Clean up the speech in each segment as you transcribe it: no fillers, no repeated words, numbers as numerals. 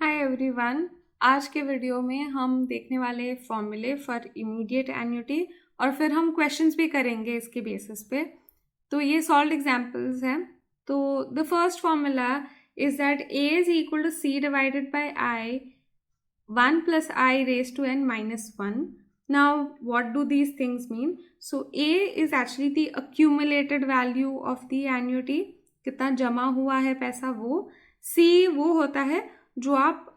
Hi everyone. आज के video में हम देखने वाले फॉर्मूले फॉर इमीडिएट एन्युटी और फिर हम क्वेश्चंस भी करेंगे इसके बेसिस पे। तो ये सॉल्व्ड एग्जांपल्स हैं। तो the first formula is that A is equal to C divided by I 1 plus I raised to n minus 1. Now what do these things mean? So A is actually the accumulated value of the annuity, कितना जमा हुआ है पैसा वो। C वो होता है जो आप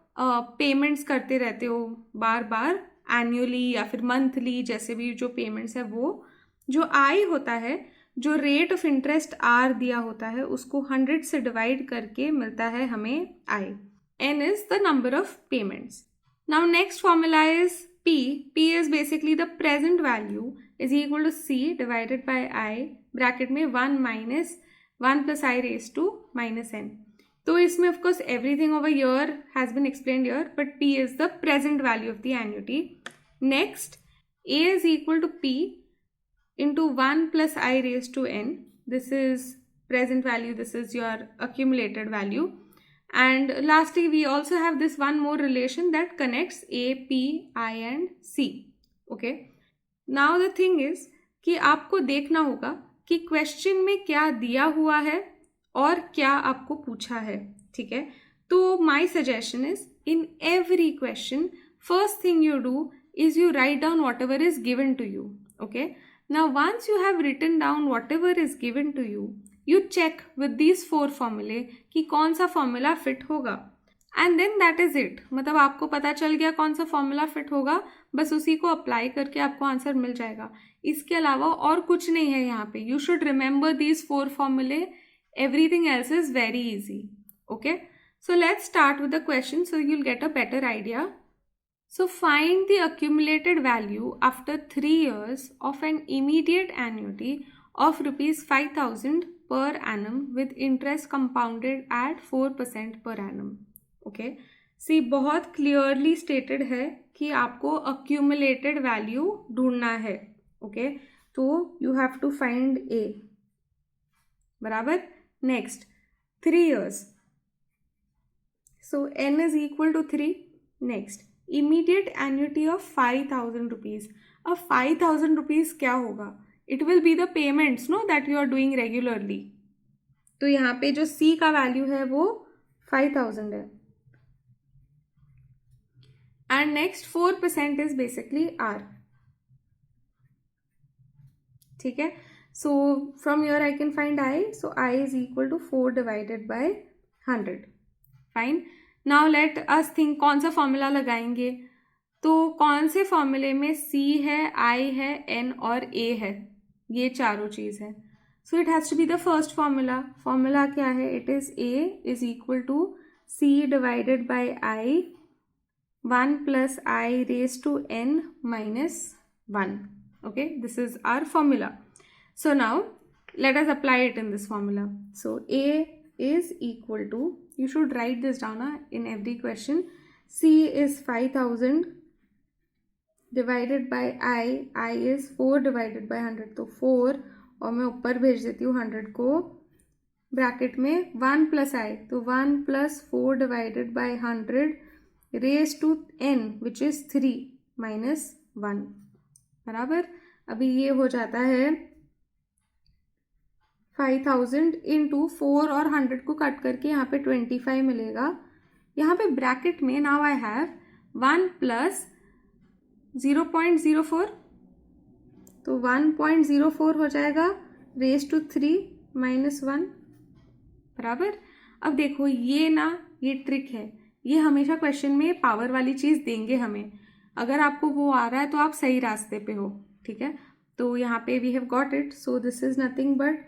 पेमेंट्स करते रहते हो बार बार एनुअली या फिर मंथली, जैसे भी जो पेमेंट्स है वो। जो I होता है जो रेट ऑफ इंटरेस्ट R दिया होता है उसको 100 से डिवाइड करके मिलता है हमें I. N is the number of payments. Now next formula is P. P is basically the present value is equal to C divided by I bracket में 1 minus 1 plus I raised to minus n. तो इसमें of course everything over here has been explained here, but P is the present value of the annuity. Next, A is equal to P into 1 plus I raised to n. This is present value, this is your accumulated value. And lastly, we also have this one more relation that connects A, P, I and C. Okay. Now the thing is कि आपको देखना होगा कि question में क्या दिया हुआ है और क्या आपको पूछा है। ठीक है, तो my suggestion is in every question, first thing you do is you write down whatever is given to you. Okay. Now once you have written down whatever is given to you, you check with these 4 फॉर्मूले कि कौन सा formula fit होगा and then that is it. मतलब आपको पता चल गया कौन सा फॉर्मूला फिट होगा, बस उसी को अप्लाई करके आपको आंसर मिल जाएगा। इसके अलावा और कुछ नहीं है यहाँ पे। यू शुड रिमेंबर दीज 4 फॉर्मूले, everything else is very easy. Okay, so let's start with the question so you'll get a better idea. So find the accumulated value after 3 years of an immediate annuity of rupees 5,000 per annum with interest compounded at 4% per annum. Okay. See, बहुत clearly stated है कि आपको accumulated value ढूंढना है। Okay. तो you have to find A. बराबर। Next, 3 years. So n is equal to 3. Next, immediate annuity of 5,000 rupees. अब 5,000 rupees क्या होगा? It will be the payments no that you are doing regularly. तो यहाँ पे जो C का वैल्यू है वो 5,000 है। And next 4% is basically R. ठीक है, so from here I can find I. So I is equal to 4 divided by 100. Fine. Now let us think कौन सा फॉर्मूला लगाएंगे। तो कौन से फॉर्मूले में C है, I है, N और A है, ये चारों चीज़ है। So it has to be the first formula. Formula क्या है? It is A is equal to C divided by I 1 plus I raised to n minus 1. Okay, this is our formula. So now let us apply it in this formula. So A is equal to, you should write this down in every question. C is 5,000 divided by I is 4 divided by 100. तो 4 और मैं ऊपर भेज देती हूँ 100 को bracket में 1 plus I, तो 1 plus 4 divided by 100 raised to n which is 3 minus 1. बराबर। अभी ये हो जाता है 5,000 इंटू 4 और 100 को कट करके यहाँ पे 25 मिलेगा। यहाँ पे ब्रैकेट में नाउ आई हैव 1 प्लस 0.04, तो 1.04 हो जाएगा रेज टू 3 minus 1 बराबर। अब देखो ये ना, ये ट्रिक है, ये हमेशा क्वेश्चन में पावर वाली चीज़ देंगे हमें। अगर आपको वो आ रहा है तो आप सही रास्ते पे हो। ठीक है, तो यहाँ पे we have got it. So this is nothing but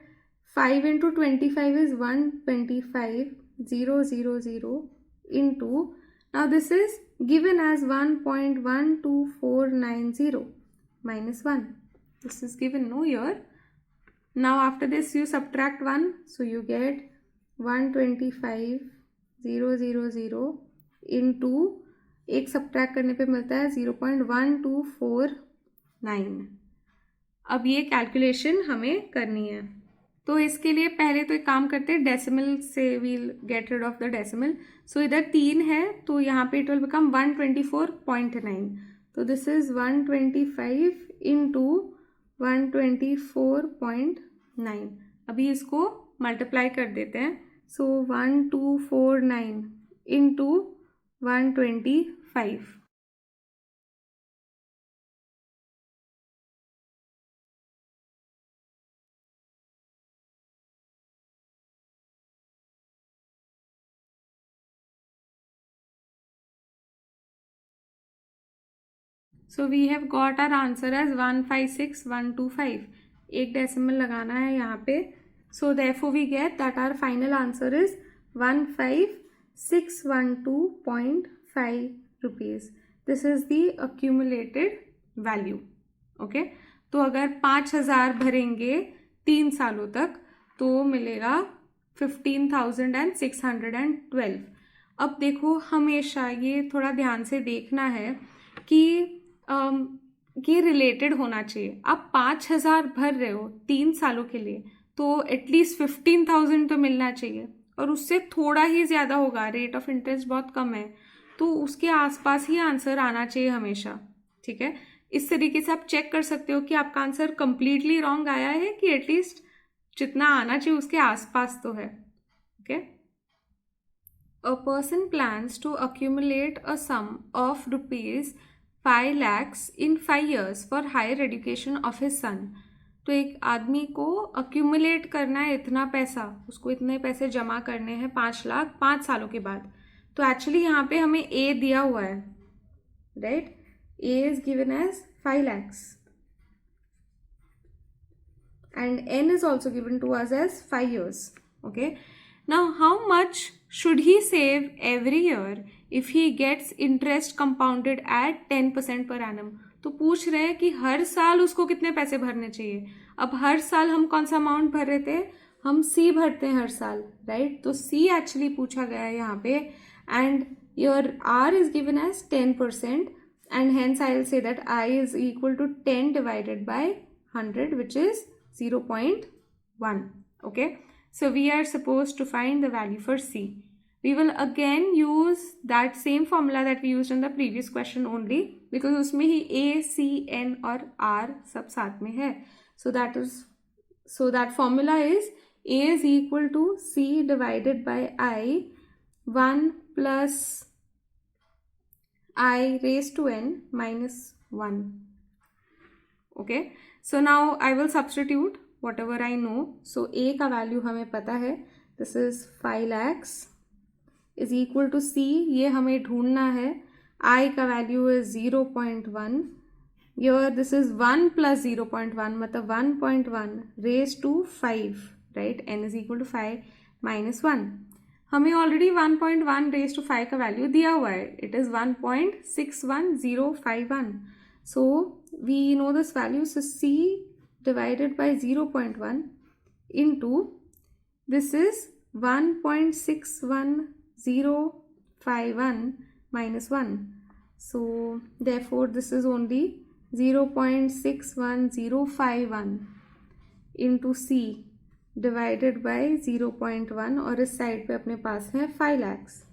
5 into 25 is 125,000 into, now this is given as 1.12490 minus 1. This is given no here. Now after this you subtract 1, so you get 125,000 into, एक subtract करने पे मिलता है 0.1249. अब ये calculation हमें करनी है। तो इसके लिए पहले तो एक काम करते हैं, डेसिमल से we'll get rid of the decimal. So इधर 3 है तो यहाँ पे इट विल बिकम 124.9. तो दिस इज 125 इंटू 124.9. अभी इसको मल्टीप्लाई कर देते हैं. So 1249 into 125. So we have got our answer as 156125. एक डेसिमल लगाना है यहाँ पे. So therefore we get that our final answer is 15612.5 rupees. This is the accumulated value. Okay, तो अगर 5,000 भरेंगे 3 सालों तक तो मिलेगा 15,612. अब देखो, हमेशा ये थोड़ा ध्यान से देखना है कि ये रिलेटेड होना चाहिए. आप 5,000 भर रहे हो 3 सालों के लिए तो एटलीस्ट 15,000 तो मिलना चाहिए, और उससे थोड़ा ही ज़्यादा होगा. रेट ऑफ इंटरेस्ट बहुत कम है तो उसके आसपास ही आंसर आना चाहिए हमेशा. ठीक है, इस तरीके से आप चेक कर सकते हो कि आपका आंसर कंप्लीटली रॉन्ग आया है कि एटलीस्ट जितना आना चाहिए उसके आसपास तो है. Okay, a person plans to accumulate a sum of rupees 5 lakhs in 5 years for higher education of his son. तो एक आदमी को अक्यूमुलेट करना है इतना पैसा, उसको इतने पैसे जमा करने हैं 5 लाख 5 सालों के बाद. तो एक्चुअली यहाँ पे हमें ए दिया हुआ है, right. A is given as 5 lakhs and n is also given to us as 5 years. Okay, now how much should he save every year if he gets interest compounded at 10% per annum? तो पूछ रहे हैं कि हर साल उसको कितने पैसे भरने चाहिए. अब हर साल हम कौन सा अमाउंट भर रहे थे, हम सी भरते हैं हर साल, राइट. तो सी एक्चुअली पूछा गया है यहाँ पे, and your R is given as 10%, and hence I will say that I is equal to 10 divided by 100 which is 0.1. Okay, so we are supposed to find the value for C. We will again use that same formula that we used in the previous question only, because उसमें ही A, C, N और R सब साथ में है. So that formula is A is equal to C divided by I, 1 plus I raised to N minus 1. Okay, so now I will substitute whatever I know. So A का value हमें पता है, this is 5 lakhs is equal to C, ये हमें ढूंढना है. I का value है 0.1. Here this is 1 plus 0.1, मतलब 1.1 raised to 5, right. N is equal to 5 minus 1. हमें ऑलरेडी 1.1 raised to 5 का वैल्यू दिया हुआ है, it is 1.61051. So we know this value, so C divided by 0.1 into this is 1.61051 minus 1. So therefore this is only 0.61051 into C divided by 0.1, और इस side पे अपने पास है 5 lakhs.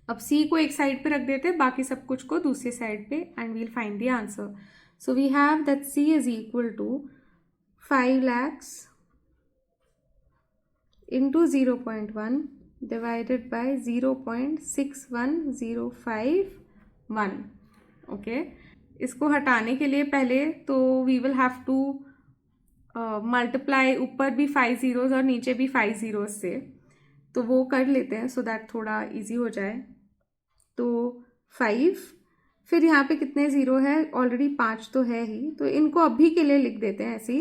अब C को एक साइड पे रख देते हैं, बाकी सब कुछ को दूसरी साइड पे, and we'll find the answer. So we have that C is equal to 5 lakhs into 0.1 divided by 0.61051. Okay, इसको हटाने के लिए पहले तो we will have to multiply, ऊपर भी 5 zeros और नीचे भी 5 zeros से, तो वो कर लेते हैं सो दैट थोड़ा इजी हो जाए. तो 5, फिर यहाँ पे कितने ज़ीरो है, ऑलरेडी 5 तो है ही, तो इनको अभी के लिए लिख देते हैं ऐसे ही.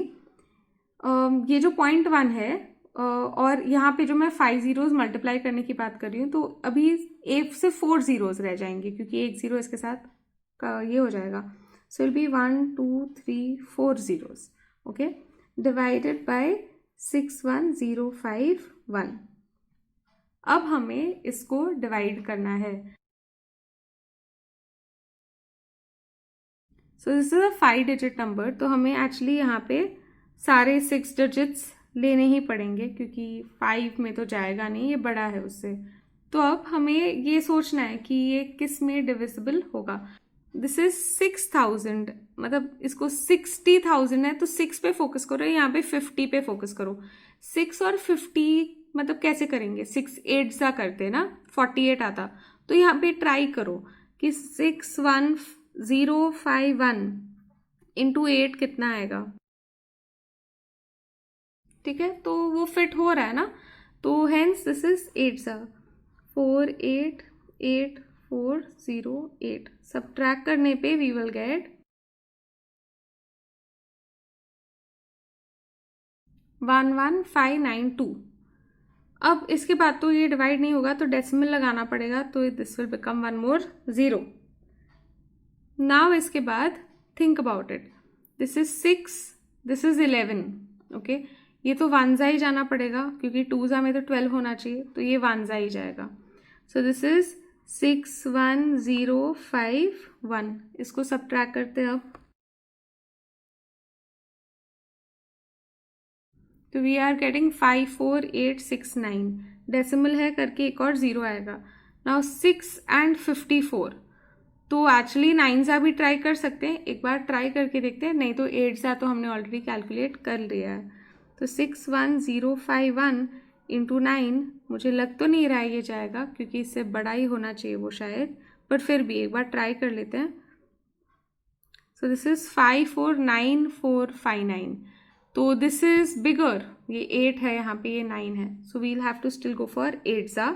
ये जो 0.1 है और यहाँ पे जो मैं 5 zeros मल्टीप्लाई करने की बात कर रही हूँ, तो अभी एक से 4 zeros रह जाएंगे क्योंकि एक ज़ीरो इसके साथ का ये हो जाएगा. So will be 1 2 3 4 zeros. Okay, divided by 61051. अब हमें इसको डिवाइड करना है. सो this is a 5 digit number, तो हमें एक्चुअली यहाँ पे सारे 6 डिजिट्स लेने ही पड़ेंगे क्योंकि 5 में तो जाएगा नहीं, ये बड़ा है उससे। तो अब हमें ये सोचना है कि ये किस में डिविजिबल होगा। दिस इज 6000, मतलब इसको 60,000 है तो 6 पे फोकस करो, यहाँ पे 50 पे फोकस करो। 6 और 50 मतलब कैसे करेंगे, 6 8 सा करते ना, 48 आता। तो यहाँ पे ट्राई करो कि 61051 इंटू 8 कितना आएगा। ठीक है, तो वो फिट हो रहा है ना, तो हेंस दिस इज 8 सा 488408। सब्ट्रैक्ट करने पे वी विल गेट 11592। अब इसके बाद तो ये डिवाइड नहीं होगा तो डेसिमल लगाना पड़ेगा, तो this will become 1 more 0। Now इसके बाद think about it, this is 6, this is 11। Okay, ये तो वनजा ही जाना पड़ेगा क्योंकि टूजा में तो 12 होना चाहिए, तो ये वनजा ही जाएगा। सो दिस इज 61051। इसको सब्ट्रैक्ट करते हैं अब, तो वी आर गेटिंग 54869। डेसिमल है करके एक और 0 आएगा। नाउ 6 एंड 54, तो एक्चुअली 9 सा भी ट्राई कर सकते हैं, एक बार ट्राई करके देखते हैं, नहीं तो 8 सा तो हमने ऑलरेडी कैलकुलेट कर लिया है। तो 61051 इंटू 9, मुझे लग तो नहीं रहा है ये जाएगा क्योंकि इससे बड़ा ही होना चाहिए वो शायद, पर फिर भी एक बार ट्राई कर लेते हैं। सो दिस इज 549,459, तो दिस इज बिगर, ये 8 है यहाँ पे, ये 9 है, so we'll have to still go for 8 सा।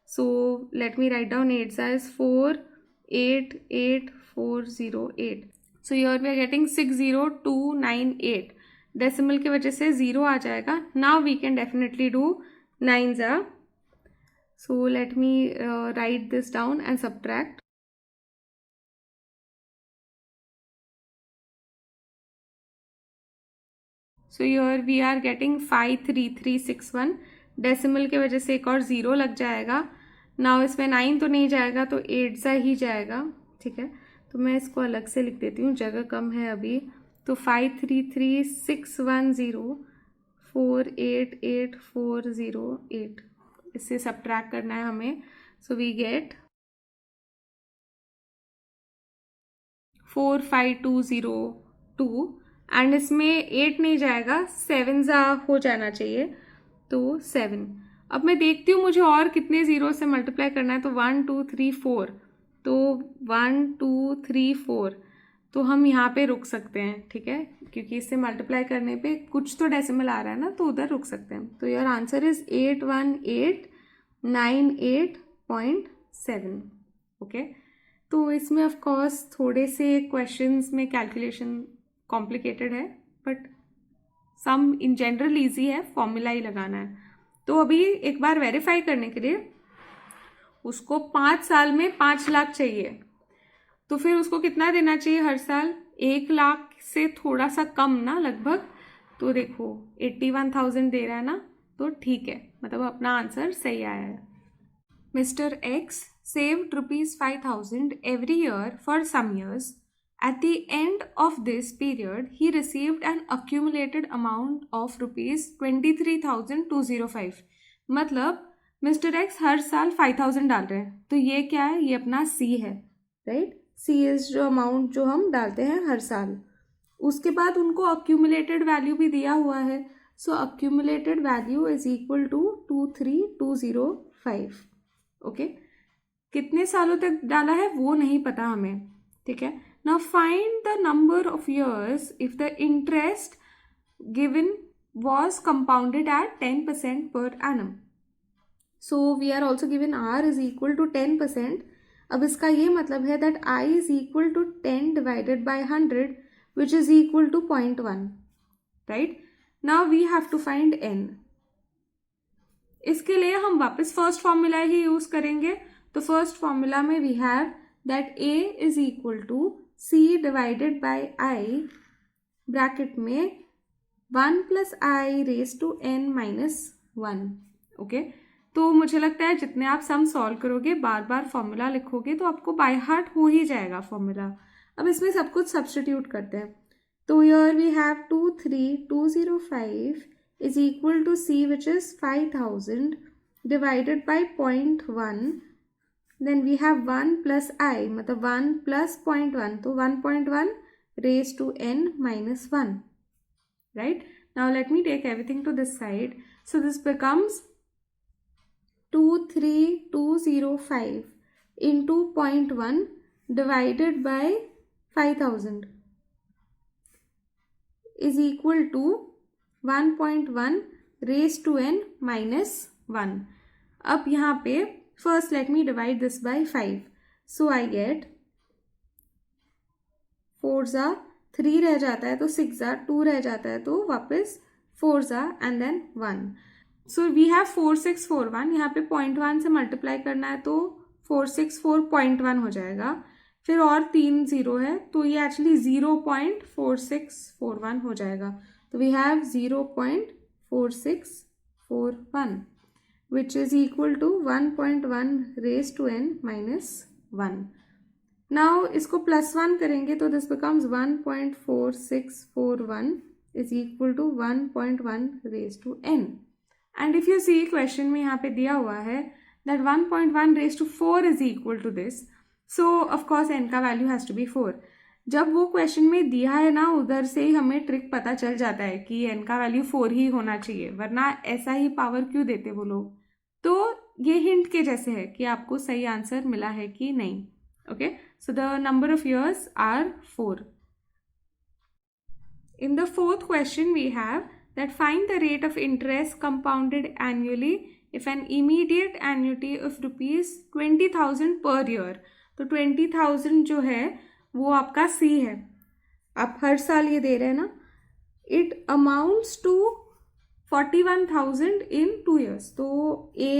So let me write down 8 सा is 488408। So your we are getting 60298। Decimal की वजह से 0 आ जाएगा। Now we can definitely do 9 सा। So let me write this down and subtract. So your we are getting 53361। Decimal की वजह से एक और 0 लग जाएगा। नाउ इसमें 9 तो नहीं जाएगा तो 8 सा ही जाएगा। ठीक है, तो मैं इसको अलग से लिख देती हूँ, जगह कम है अभी। तो 53361048848, इससे सब्ट्रैक्ट करना है हमें। सो वी गेट 45202 एंड इसमें 8 नहीं जाएगा, 7 सा हो जाना चाहिए, तो 7। अब मैं देखती हूँ मुझे और कितने 0 से मल्टीप्लाई करना है, तो 1 2 3 4, तो 1 2 3 4, तो हम यहाँ पे रुक सकते हैं। ठीक है, क्योंकि इससे मल्टीप्लाई करने पे कुछ तो डेसिमल आ रहा है ना, तो उधर रुक सकते हैं। तो योर आंसर इज 81898.7। ओके, तो इसमें ऑफ कोर्स थोड़े से क्वेश्चंस में कैलकुलेशन कॉम्प्लिकेटेड है, but some in general easy है, फॉर्मूला ही लगाना है। तो अभी एक बार वेरीफाई करने के लिए उसको 5 साल में 5 लाख चाहिए, तो फिर उसको कितना देना चाहिए हर साल, 1 लाख से थोड़ा सा कम ना लगभग। तो देखो 81,000 दे रहा है ना, तो ठीक है, मतलब अपना आंसर सही आया है। Mr. X saved ₹5,000 every year for some years. At the end of this period, he received an accumulated amount of ₹23,205. मतलब मिस्टर एक्स हर साल 5,000 डाल रहे हैं, तो ये क्या है, ये अपना सी है, राइट। सी इज जो अमाउंट जो हम डालते हैं हर साल। उसके बाद उनको अक्यूमुलेटेड वैल्यू भी दिया हुआ है, so accumulated value is equal to 23,205। Okay, कितने सालों तक डाला है वो नहीं पता हमें। ठीक है, now find the number of years if the interest given was compounded at 10% per annum. So we are also given r is equal to 10%. अब इसका ये मतलब है that I is equal to 10 divided by 100 which is equal to 0.1. Right? Now we have to find n. इसके लिए हम वापस first formula ही use करेंगे। तो फर्स्ट फॉर्मूला में we have that a is equal to c divided by I bracket में 1 plus I raised to n minus 1. Okay, तो मुझे लगता है जितने आप सम सॉल्व करोगे, बार बार फॉर्मूला लिखोगे, तो आपको बाय हार्ट हो ही जाएगा फॉर्मूला। अब इसमें सब कुछ सब्स्टिट्यूट करते हैं। तो here we have 23205 is equal to C, which is 5000 divided by 0.1. Then we have 1 plus I, मतलब 1 plus 0.1, तो 1.1 raised to n minus 1, right? Now let me take everything to this side. So this becomes 23205 into 0.1 divided by 5000 is equal to 1.1 raised to n minus 1. अब यहाँ पे first let me divide this by 5. So I get 4 जा 3 रह जाता है तो 6 जा 2 रह जाता है तो वापस 4 जा and then 1. So we have 4641. यहाँ पे 0.1 से मल्टीप्लाई करना है तो 464.1 हो जाएगा. फिर और 3 0 है तो ये एक्चुअली 0.4641 हो जाएगा. तो we have 0.4641 which is equal to 1.1 raised to n minus 1. Now इसको +1 करेंगे तो this becomes 1.4641 is equal to 1.1 raised to n. And if you see question में यहाँ पे दिया हुआ है that 1.1 raised to 4 is equal to this. So of course n का value has to be 4. जब वो क्वेश्चन में दिया है ना उधर से ही हमें ट्रिक पता चल जाता है कि n का वैल्यू 4 ही होना चाहिए, वरना ऐसा ही पावर क्यों देते वो लोग. तो ये हिंट के जैसे है कि आपको सही आंसर मिला है कि नहीं. Okay, so the number of years are 4. In the fourth question we have that find the rate of interest compounded annually if an immediate annuity of rupees 20,000 per year. तो 20,000 जो है वो आपका C है, आप हर साल ये दे रहे हैं ना. It amounts to 41,000 in 2 years. तो A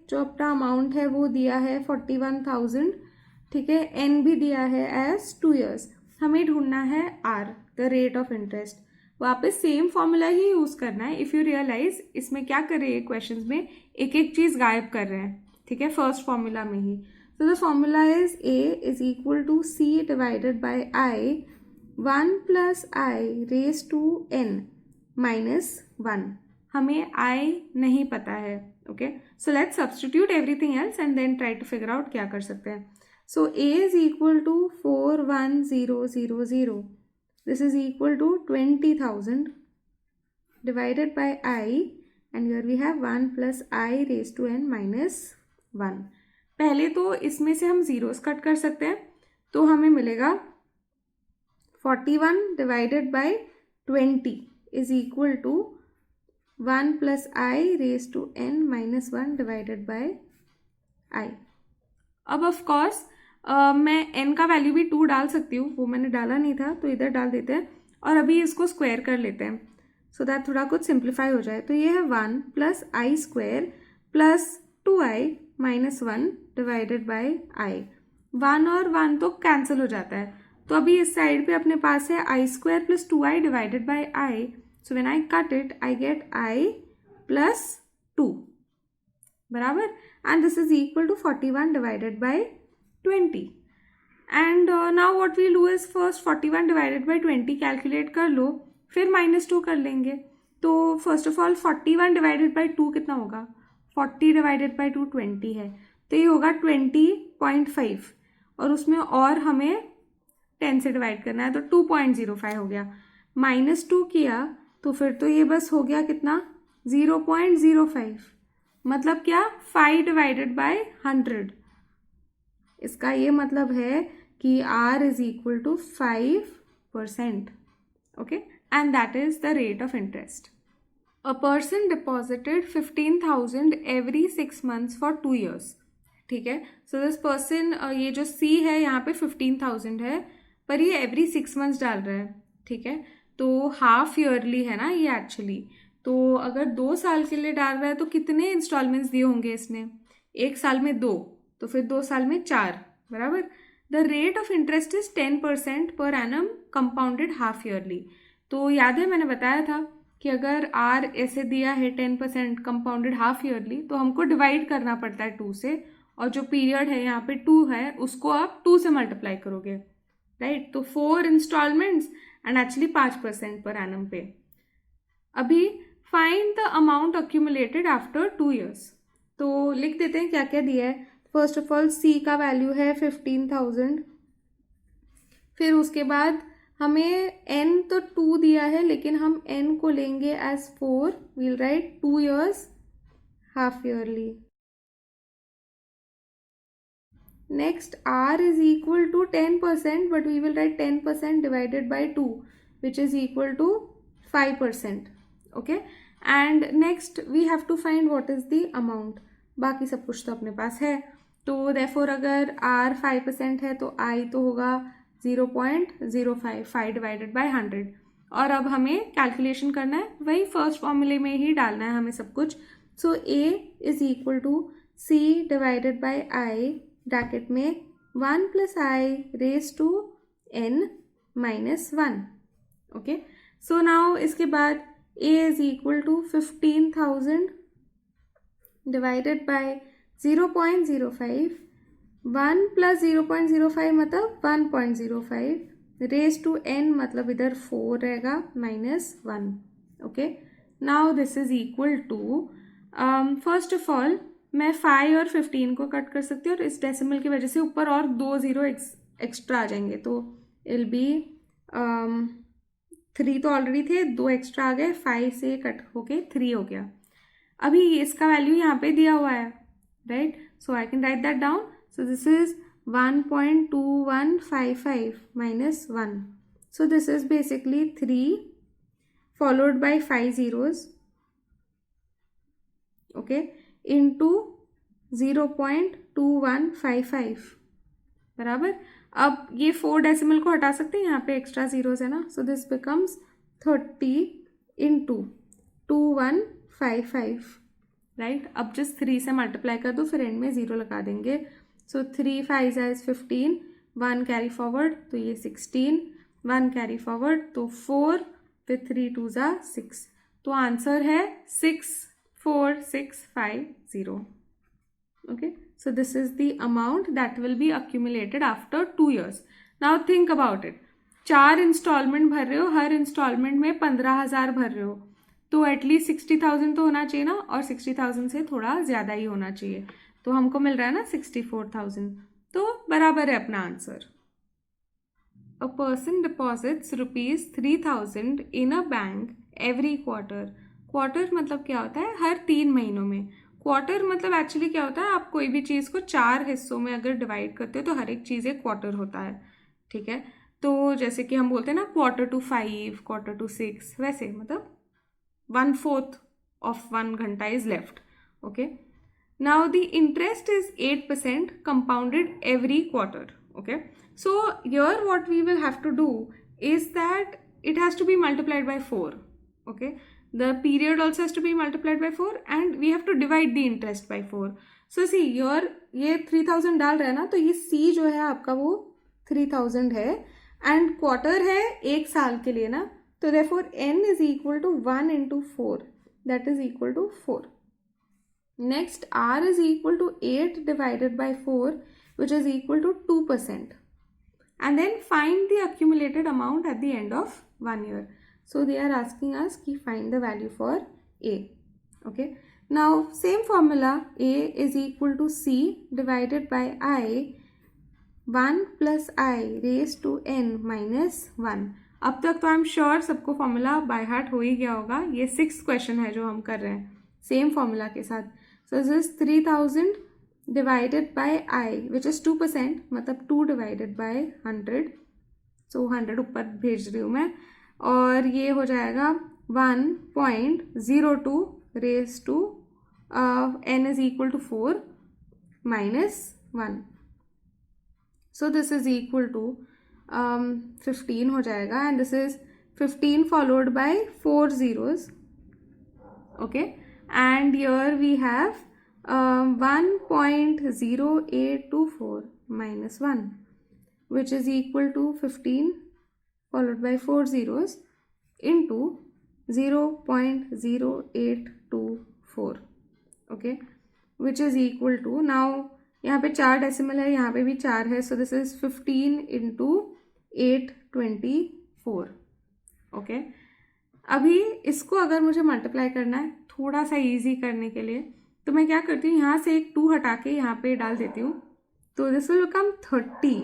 जो अपना अमाउंट है वो दिया है 41,000, ठीक है. N भी दिया है एज 2 years. हमें ढूंढना है R, the rate of interest. वापस सेम फॉर्मूला ही यूज़ करना है. इफ़ यू रियलाइज इसमें क्या कर रहे हैं क्वेश्चन में एक एक चीज़ गायब कर रहे हैं, ठीक है, फर्स्ट फॉर्मूला में ही. तो the formula is A is equal to C divided by I 1 plus I raise to n minus 1. हमें I नहीं पता है. Okay, so let's substitute everything else and then try to figure out क्या कर सकते हैं. So A is equal to 41000. This is equal to 20,000 divided by I, and here we have 1 plus I raised to n minus 1. पहले तो इसमें से हम zeros cut कर सकते हैं तो हमें मिलेगा 41 divided by 20 is equal to 1 plus I raised to n minus 1 divided by I. अब ऑफ कोर्स मैं n का वैल्यू भी 2 डाल सकती हूँ, वो मैंने डाला नहीं था तो इधर डाल देते हैं और अभी इसको स्क्वायर कर लेते हैं सो दैट थोड़ा कुछ सिंप्लीफाई हो जाए. तो ये है 1 plus I square plus 2i minus 1 divided by i. 1 और 1 तो कैंसिल हो जाता है, तो अभी इस साइड पे अपने पास है i square plus 2i divided by i. So when I cut it I get i plus 2 बराबर, and this is equal to 41 divided by 20. And now what we'll do is first 41 divided by 20 calculate कर लो, फिर -2 कर लेंगे. तो first of all 41 divided by 2 कितना होगा, 40 divided by 2 20 है, तो ये होगा 20.5 और उसमें और हमें 10 से डिवाइड करना है तो 2.05 हो गया. -2 किया तो फिर तो ये बस हो गया कितना 0.05, मतलब क्या 5 डिवाइडेड बाय 100. इसका ये मतलब है कि R is equal to 5%. Okay, and that is the rate of interest. A person deposited 15,000 every 6 months for 2 years. ठीक है, सो दिस पर्सन, ये जो C है यहाँ पे 15,000 है पर ये एवरी 6 months डाल रहा है. ठीक है, तो हाफ ईयरली है ना ये एक्चुअली. तो अगर 2 साल के लिए डाल रहा है तो कितने इंस्टॉलमेंट्स दिए होंगे इसने, 1 साल में 2, तो फिर 2 साल में 4 बराबर. The rate of interest is 10% per annum compounded half yearly. तो याद है मैंने बताया था कि अगर R ऐसे दिया है 10% कंपाउंडेड हाफ ईयरली तो हमको डिवाइड करना पड़ता है 2 से, और जो पीरियड है यहाँ पे 2 है उसको आप 2 से मल्टीप्लाई करोगे, राइट. तो 4 installments and actually 5% per annum पे। अभी find the amount accumulated after 2 years। तो लिख देते हैं क्या क्या दिया है। फर्स्ट ऑफ ऑल सी का वैल्यू है 15,000, फिर उसके बाद हमें एन तो 2 दिया है लेकिन हम एन को लेंगे as 4, we'll write 2 years half yearly. Next R is equal to 10%, but we will write 10% divided by 2 which is equal to 5%। Okay, and next we have to find what is the amount. बाकी सब कुछ तो अपने पास है, तो therefore अगर are 5% है तो आई तो होगा 0.05, 5 डिवाइडेड बाई 100। और अब हमें कैलकुलेशन करना है, वही फर्स्ट फॉर्मूले में ही डालना है हमें सब कुछ। So a is equal to C divided by i, bracket में 1 plus i raise to n minus 1। Okay, so now इसके बाद a is equal to 15,000 divided by 0.05, 1 plus 0.05 मतलब 1.05 रेज टू n मतलब इधर 4 रहेगा minus 1। Okay, now this is equal to, first of all मैं 5 और 15 को कट कर सकती हूँ और इस डेसिमल की वजह से ऊपर और 2 0 एक्स्ट्रा आ जाएंगे, तो इल बी 3 तो ऑलरेडी थे, 2 एक्स्ट्रा आ गए, 5 से कट होके 3 हो गया। अभी इसका वैल्यू यहाँ पे दिया हुआ है, right, so I can write that down. So this is 1.2155 minus 1, so this is basically 3 followed by 5 zeros, okay, into 0.2155 बराबर। अब ये 4 डेसिमल को हटा सकते हैं, यहाँ पे एक्स्ट्रा जीरोस है ना, so this becomes 30 into 2155, right. अब जस्ट 3 से मल्टीप्लाई कर दो, फिर एंड में 0 लगा देंगे। सो 3 5 इज 15, 1 कैरी फॉरवर्ड तो ये 16, 1 कैरी फॉरवर्ड तो 4, फिर 3 2 ज़ा 6, तो आंसर है 64650। Okay, so this is the amount that will be accumulated after 2 years. Now think about it, 4 instalment भर रहे हो, हर इंस्टॉलमेंट में 15,000 भर रहे हो, तो एटलीस्ट 60,000 तो होना चाहिए ना, और 60,000 से थोड़ा ज़्यादा ही होना चाहिए, तो हमको मिल रहा है ना 64,000, तो बराबर है अपना answer. A person deposits ₹3,000 in a bank every quarter. Quarter मतलब क्या होता है, हर 3 महीनों में। क्वार्टर मतलब एक्चुअली क्या होता है, आप कोई भी चीज़ को 4 हिस्सों में अगर डिवाइड करते हो तो हर एक चीज़ एक क्वार्टर होता है, ठीक है। तो जैसे कि हम बोलते हैं ना Q4, Q6, वैसे मतलब 1/4 ऑफ 1 घंटा is left. Okay, now the interest is 8% compounded every quarter. Okay, so here what we will have to do is that it has to be multiplied by 4। Okay, the period also has to be multiplied by 4 and we have to divide the interest by 4. So see here ये 3,000 डाल रहा है ना, तो ये C जो है आपका वो 3,000 है, एंड क्वार्टर है 1 साल के लिए ना, तो therefore n is equal to 1 into 4, that is equal to 4. Next R is equal to 8 divided by 4 which is equal to 2%, and then find the accumulated amount at the end of 1 year. So they are asking us to find the value for A. Okay, now same formula, A is equal to C divided by I, 1 plus I raised to n minus 1। अब तक तो I am sure सबको formula by heart हो ही गया होगा। ये 6th question है जो हम कर रहे हैं सेम फॉर्मूला के साथ। सो this is 3,000 divided by I which is 2%, मतलब 2 डिवाइडेड बाय 100, सो 100 ऊपर भेज रही हूँ मैं, और ये हो जाएगा 1.02 raise to n is equal to 4 minus 1, so this is equal to 15 हो जाएगा, and this is 15 followed by 4 zeros। Okay, and here we have 1.0824 minus 1 which is equal to 15 followed by 4 zeros into 0.0824, okay, which is equal to, now यहाँ पे 4 decimal है, यहाँ पे भी 4 है, so this is 15 into 824, okay. अभी इसको अगर मुझे मल्टीप्लाई करना है थोड़ा सा इजी करने के लिए, तो मैं क्या करती हूँ, यहाँ से एक 2 हटा के यहाँ पे डाल देती हूँ, तो दिस विल बिकम 30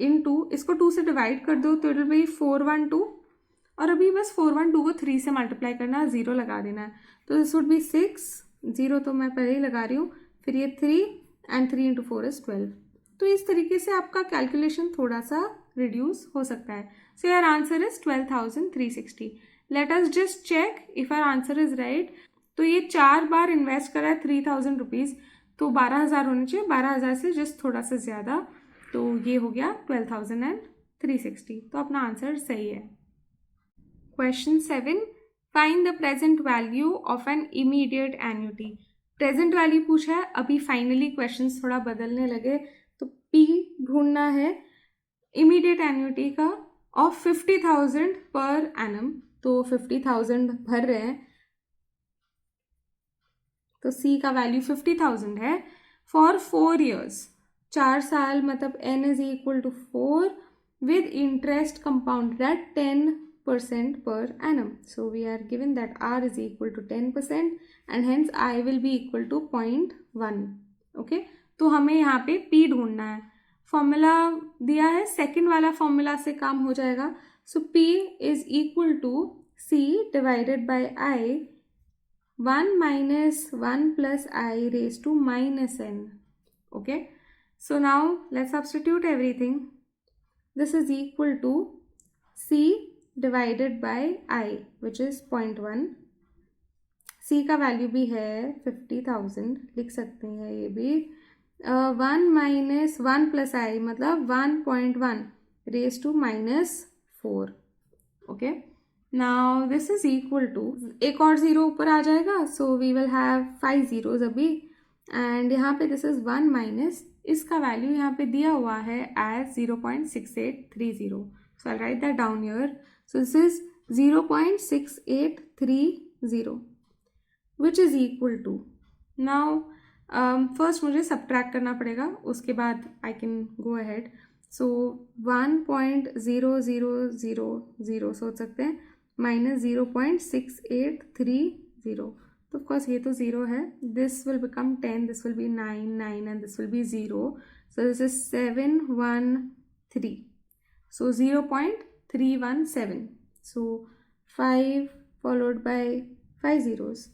इंटू, इसको 2 से डिवाइड कर दो तो इट विल बी 412, और अभी बस 412 को 3 से मल्टीप्लाई करना है, 0 लगा देना है, तो दिस वुड बी 6, 0 तो मैं पहले ही लगा रही हूँ, फिर ये 3 एंड 3 इंटू 4 इज 12। तो इस तरीके से आपका कैलकुलेशन थोड़ा सा रिड्यूस हो सकता है। So your answer is 12,360। Let us just check if our answer is right. तो ये 4 बार इन्वेस्ट करा है 3,000 रुपीज़, तो 12,000 होने चाहिए, 12,000 से जस्ट थोड़ा सा ज़्यादा, तो ये हो गया 12,360। तो अपना आंसर सही है। Question 7, find the present value of an immediate annuity. Present value पूछा है, अभी फाइनली क्वेश्चंस थोड़ा बदलने लगे, तो पी ढूंढना है इमीडिएट एन्युटी का ऑफ 50,000 पर एनम। तो 50,000 भर रहे हैं, तो सी का वैल्यू 50,000 है फॉर 4 years, 4 साल, मतलब n is equal to 4 with interest compounded at 10% per annum. So we are given that r is equal to 10% and hence I will be equal to 0.1. Okay, तो हमें यहाँ पे p ढूंढना है। Formula दिया है, सेकंड वाला फॉर्मूला से काम हो जाएगा। So p is equal to c divided by I, 1 minus 1 plus I raised to minus n. Okay, so now let's substitute everything. This is equal to c divided by I, which is 0.1. c का value भी है 50,000, लिख सकते हैं ये भी। 1 minus 1 plus I मतलब 1.1 raised to minus 4. Okay, now this is equal to, एक और ज़ीरो ऊपर आ जाएगा, so we will have 5 zeros अभी, and यहाँ पे this is 1 minus, इसका वैल्यू यहाँ पे दिया हुआ है as 0.6830. So I'll write that down here. So this is 0.6830, which is equal to, now first मुझे subtract करना पड़ेगा, उसके बाद I can go ahead. So 1.0000 सोच सकते हैं minus 0.6830. तो ऑफकोर्स ये तो 0 है, this will become 10, this will be 9, 9 and this will be 0. So this is 713. So 0.317. So 5 followed by 5 zeros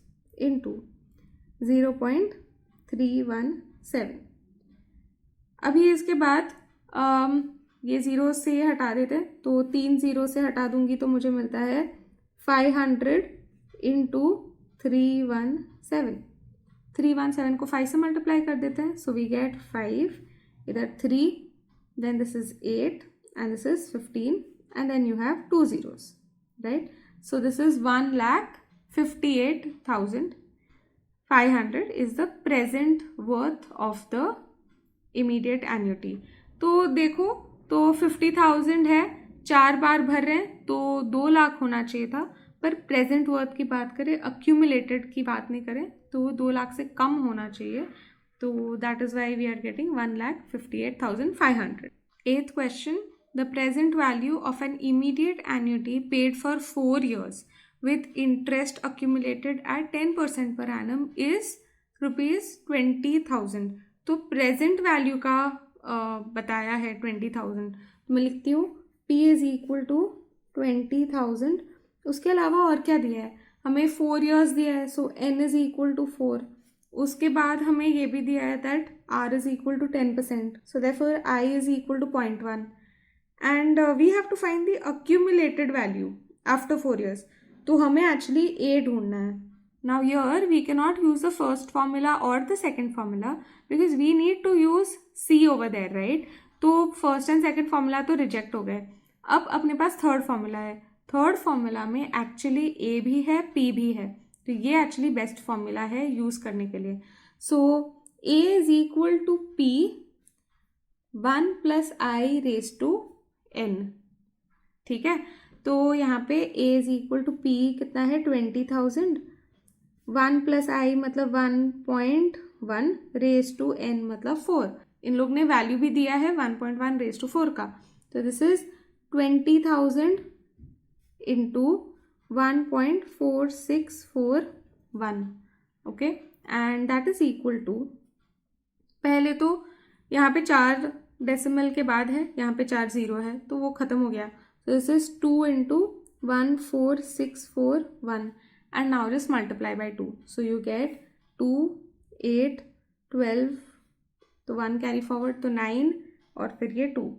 into 0.317. अभी इसके बाद ये ज़ीरो से हटा देते हैं, तो 3 ज़ीरो से हटा दूंगी तो मुझे मिलता है 500 इंटू 317. 317 को 5 से मल्टीप्लाई कर देते हैं, सो वी गेट 5, इधर 3, then this is 8 and this is 15 and then you have 2 zeros, right? So this is 1,58,500 is the present worth of the immediate annuity. तो देखो, तो 50,000 है, 4 बार भर रहे हैं, तो 2 लाख होना चाहिए था, पर प्रेजेंट वर्थ की बात करें, अक्यूमुलेटेड की बात नहीं करें, तो 2 लाख से कम होना चाहिए, तो that is why we are getting 1,58,500. 8th question, the present value of an immediate annuity paid for 4 years with interest accumulated at 10% per annum is ₹20,000. तो प्रेजेंट वैल्यू का बताया है 20,000, तो मैं लिखती हूँ P इज इक्वल टू 20,000. उसके अलावा और क्या दिया है, हमें 4 years दिया है, सो N इज इक्वल टू 4. उसके बाद हमें ये भी दिया है that R is equal to 10%, so therefore I is equal to 0.1 and we have to find the accumulated value after 4 years. तो हमें एक्चुअली A ढूंढना है. Now here we cannot use the first formula or the second formula because we need to use C over there, right? तो first and second formula तो reject हो गए. अब अपने पास थर्ड फॉर्मूला है. थर्ड फॉर्मूला में एक्चुअली A भी है, P भी है, तो ये एक्चुअली बेस्ट फॉर्मूला है यूज़ करने के लिए. So A is equal to P 1 plus I raise to N. ठीक है, तो यहाँ पे A is equal to P कितना है 20,000, 1 प्लस I मतलब 1.1 रेज टू N मतलब 4. इन लोग ने वैल्यू भी दिया है 1.1 रेज टू 4 का, तो this is 20,000 into 1.4641, okay, and that is equal to, पहले तो यहाँ पे 4 डेसिमल के बाद है, यहाँ पे 4 0 है, तो वो ख़त्म हो गया. So this is 2 into 14641, and now just multiply by 2. So you get 2, 8, 12, तो 1 carry forward तो 9 और फिर ये 2.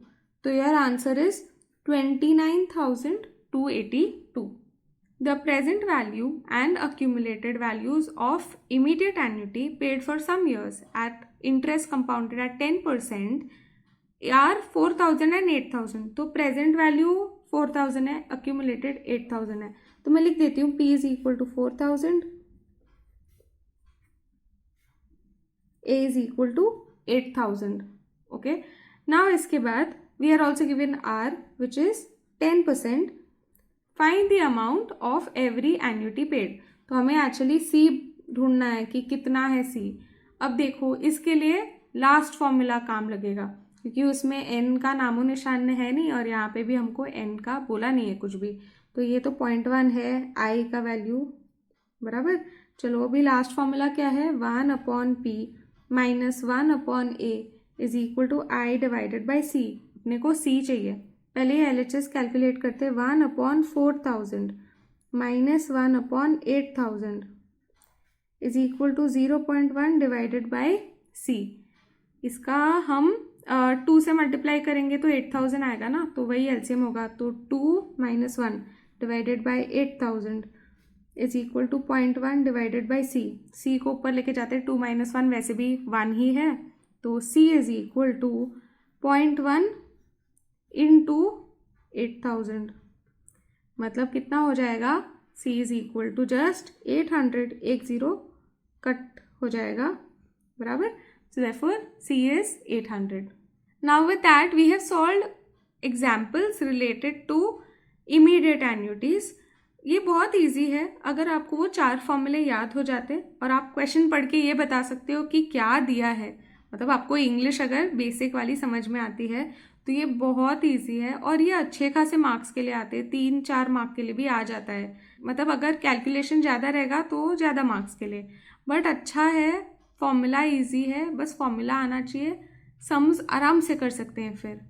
तो your answer is 29,282. The present value and accumulated values of immediate annuity paid for some years at interest compounded at 10% are 4,000 and 8,000. तो present value 4,000 है, accumulated 8,000 है, तो मैं लिख देती हूँ P is equal to 4,000, A is equal to 8,000. Okay. Now इसके बाद we are also given R which is 10%. Find the amount of every annuity paid. तो हमें एक्चुअली C ढूंढना है कि कितना है C. अब देखो इसके लिए लास्ट फॉर्मूला काम लगेगा, क्योंकि उसमें n का नामो निशान है नहीं, और यहाँ पे भी हमको n का बोला नहीं है कुछ भी. तो ये तो 0.1 है i का वैल्यू, बराबर. चलो अभी लास्ट फॉर्मूला क्या है, 1/p minus 1/a is equal to i divided by c. अपने को c चाहिए. पहले LHS कैलकुलेट करते हैं. 1/4000 minus 1/8000 is equal to 0.1 divided by c. इसका हम 2 से मल्टीप्लाई करेंगे तो 8000 आएगा ना, तो वही एलसीएम होगा. तो 2 minus 1 divided by 8000 is equal to 0.1 divided by c. c को ऊपर लेके जाते हैं, 2 माइनस 1 वैसे भी 1 ही है, तो c is equal to 0.1 into 8000, मतलब कितना हो जाएगा, c is equal to just 800, 10 cut हो जाएगा, बराबर. So therefore C is 800. Now with that we have solved examples related to immediate annuities. ये बहुत इजी है. अगर आपको वो 4 फॉर्मूले याद हो जाते और आप क्वेश्चन पढ़ के ये बता सकते हो कि क्या दिया है, मतलब आपको इंग्लिश अगर बेसिक वाली समझ में आती है तो ये बहुत इजी है, और ये अच्छे खासे मार्क्स के लिए आते हैं. 3-4 मार्क के लिए भी आ जाता है, मतलब अगर कैलकुलेशन ज़्यादा रहेगा तो ज़्यादा मार्क्स के लिए. बट अच्छा है, फॉर्मूला इजी है, बस फॉर्मूला आना चाहिए, सम्स आराम से कर सकते हैं फिर.